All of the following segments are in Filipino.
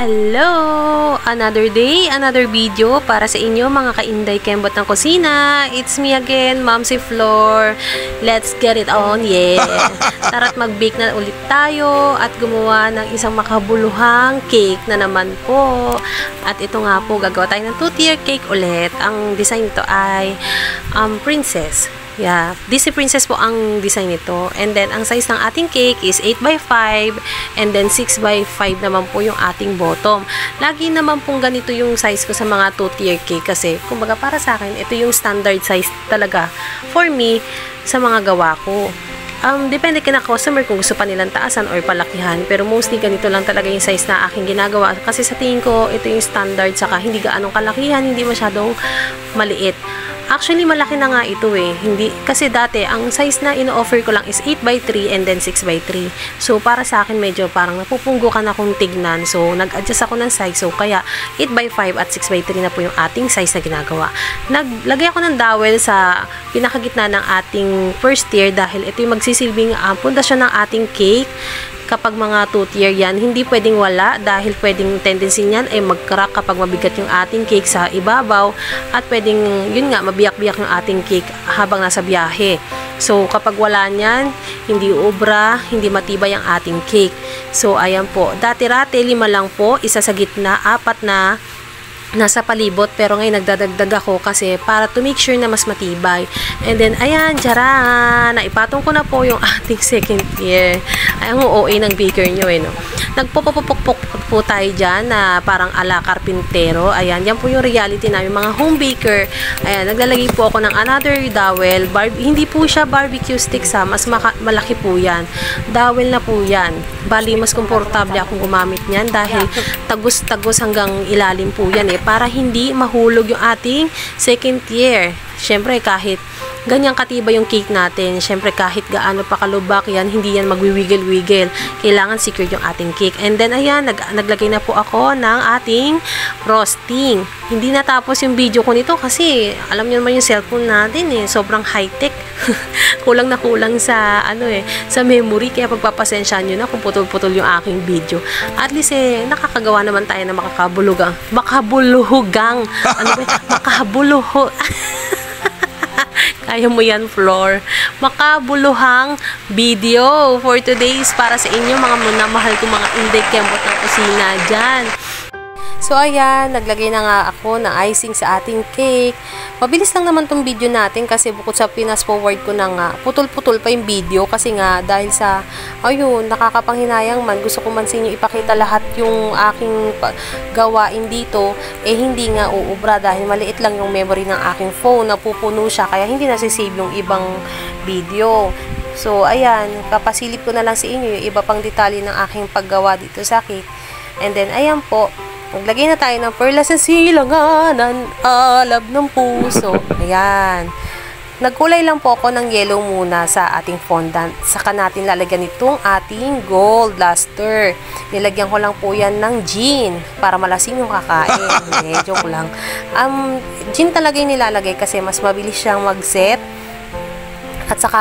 Hello! Another day, another video para sa inyo mga kainday kembot ng kusina. It's me again, Momsy Flor. Let's get it on, yeah! Tara't mag-bake na ulit tayo at gumawa ng isang makabuluhang cake na naman po. At ito nga po, gagawa tayo ng 2-tier cake ulit. Ang design nito ay princess. Yeah, Disney Princess po ang design nito. And then, ang size ng ating cake is 8x5 and then 6x5 naman po yung ating bottom. Lagi naman pong ganito yung size ko sa mga 2-tier cake kasi, kumbaga para sa akin, ito yung standard size talaga for me sa mga gawa ko. Depende kina customer kung gusto pa nilang taasan or palakihan. Pero mostly ganito lang talaga yung size na aking ginagawa. Kasi sa tingin ko, ito yung standard. Saka hindi gaanong kalakihan, hindi masyadong maliit. Actually, malaki na nga ito eh. Hindi, kasi dati, ang size na ino-offer ko lang is 8x3 and then 6x3. So, para sa akin, medyo parang napupunggo ka na kung tignan. So, nag-adjust ako ng size. So, kaya 8x5 at 6x3 na po yung ating size na ginagawa. Naglagay ako ng dowel sa pinakagitna ng ating first tier dahil ito yung magsisilbing pundasyon ng ating cake. Kapag mga 2-tier yan, hindi pwedeng wala dahil pwedeng tendency niyan ay mag-crack kapag mabigat yung ating cake sa ibabaw at pwedeng, yun nga, mabiyak-biyak yung ating cake habang nasa biyahe. So, kapag wala niyan, hindi ubra, hindi matibay ang ating cake. So, ayan po. Dati-rate, 5 lang po, isa sa gitna, 4 na nasa palibot, pero ngayon nagdadagdag ako kasi para to make sure na mas matibay. And then, ayan, tsaran! Naipatong ko na po yung ating second tier. Ayan, OA ng baker nyo eh, no? Nagpupupukpuk po tayo dyan na parang ala karpintero. Ayan, yan po yung reality namin, mga home baker. Ayan, naglalagay po ako ng another dowel. Hindi po siya barbecue sticks ha, mas malaki po yan. Dowel na po yan. Bali, mas komportable akong gumamit niyan dahil tagos-tagos hanggang ilalim po yan eh, para hindi mahulog yung ating second tier. Syempre, kahit ganyang katiba yung cake natin, syempre kahit gaano pa kalubak yan, hindi yan magwiwiggle-wiggle. Kailangan secure yung ating cake. And then, ayan, naglagay na po ako ng ating frosting. Hindi natapos yung video ko nito kasi, alam niyo naman yung cellphone natin eh, sobrang high-tech. Kulang na kulang sa, sa memory, kaya pagpapasensyahan nyo na kung putol-putol yung aking video. At least eh, nakakagawa naman tayo ng makabuluhang, kaya mo yan, Floor. Makabuluhang video for today's para sa inyo, mga munamahal ko mga inday kembot ng kusina dyan. So, ayan, naglagay na nga ako ng icing sa ating cake. Mabilis lang naman tong video natin kasi bukod sa pinas-forward ko na nga, putol-putol pa yung video kasi nga dahil sa, ayun, nakakapanghinayang man, gusto ko man sa inyo ipakita lahat yung aking gawain dito, eh hindi nga uubra dahil maliit lang yung memory ng aking phone, napupuno siya, kaya hindi nasisave yung ibang video. So, ayan, papasilip ko na lang sa inyo yung iba pang detalye ng aking paggawa dito sa cake. And then, ayan po, maglagay na tayo ng perlas sa silanganan, alab ng puso. Ayan. Nagkulay lang po ako ng yellow muna sa ating fondant. Saka natin lalagyan itong ating gold luster. Nilagyan ko lang po yan ng gin para malasing yung kakain. Joke lang. Gin talaga yung nilalagay kasi mas mabilis siyang mag-set. At saka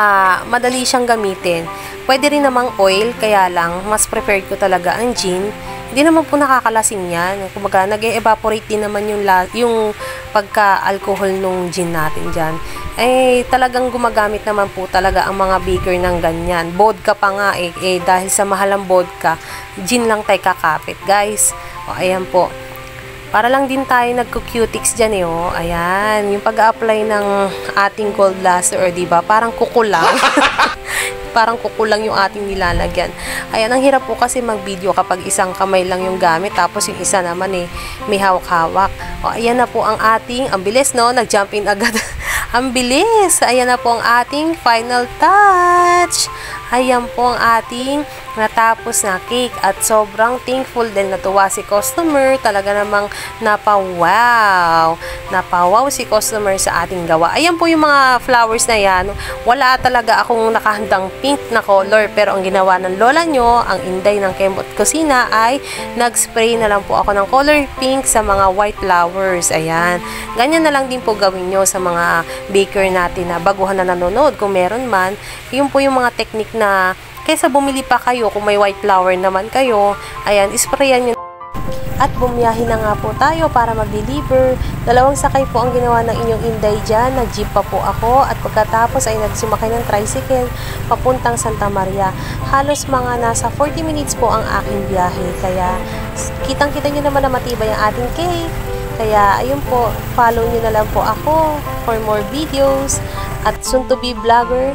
madali siyang gamitin. Pwede rin namang oil, kaya lang mas preferred ko talaga ang gin. Hindi naman po nakakalasing yan. Kumbaga, nag-evaporate din naman yung pagka-alcohol nung gin natin dyan. Eh, talagang gumagamit naman po talaga ang mga baker ng ganyan. Vodka pa nga eh. Dahil sa mahal ng vodka, gin lang tayo kakapit, guys. O, ayan po. Para lang din tayo nagko-cutics dyan eh, oh. Ayan, yung pag-apply ng ating gold luster, or diba, parang kukulang. Parang kukulang yung ating nilalagyan. Ayan, ang hirap po kasi mag-video kapag isang kamay lang yung gamit, tapos yung isa naman eh, may hawak-hawak. O, ayan na po ang ating, ang bilis no, nag-jump in agad. Ang bilis! Ayan na po ang ating final touch. Ayan po ang ating natapos na cake at sobrang thankful din, natuwa si customer, talaga namang napawaw si customer sa ating gawa. Ayan po yung mga flowers na yan, wala talaga akong nakahandang pink na color, pero ang ginawa ng lola nyo, ang inday ng Kembot Kusina, ay nag-spray na lang po ako ng color pink sa mga white flowers. Ayan, ganyan na lang din po gawin nyo sa mga baker natin na baguhan na nanonood, kung meron man, yun po yung mga technique na kaysa bumili pa kayo kung may white flower naman kayo, ayan, isprayan nyo. At bumiyahe na nga po tayo para mag-deliver. 2 sakay po ang ginawa ng inyong Inday dyan. Nag-jeep pa po ako at pagkatapos ay nagsumakay ng tricycle papuntang Santa Maria. Halos mga nasa 40 minutes po ang aking biyahe. Kaya kitang-kita nyo naman na matibay ang ating cake. Kaya ayun po, follow nyo na lang po ako for more videos at soon to be vlogger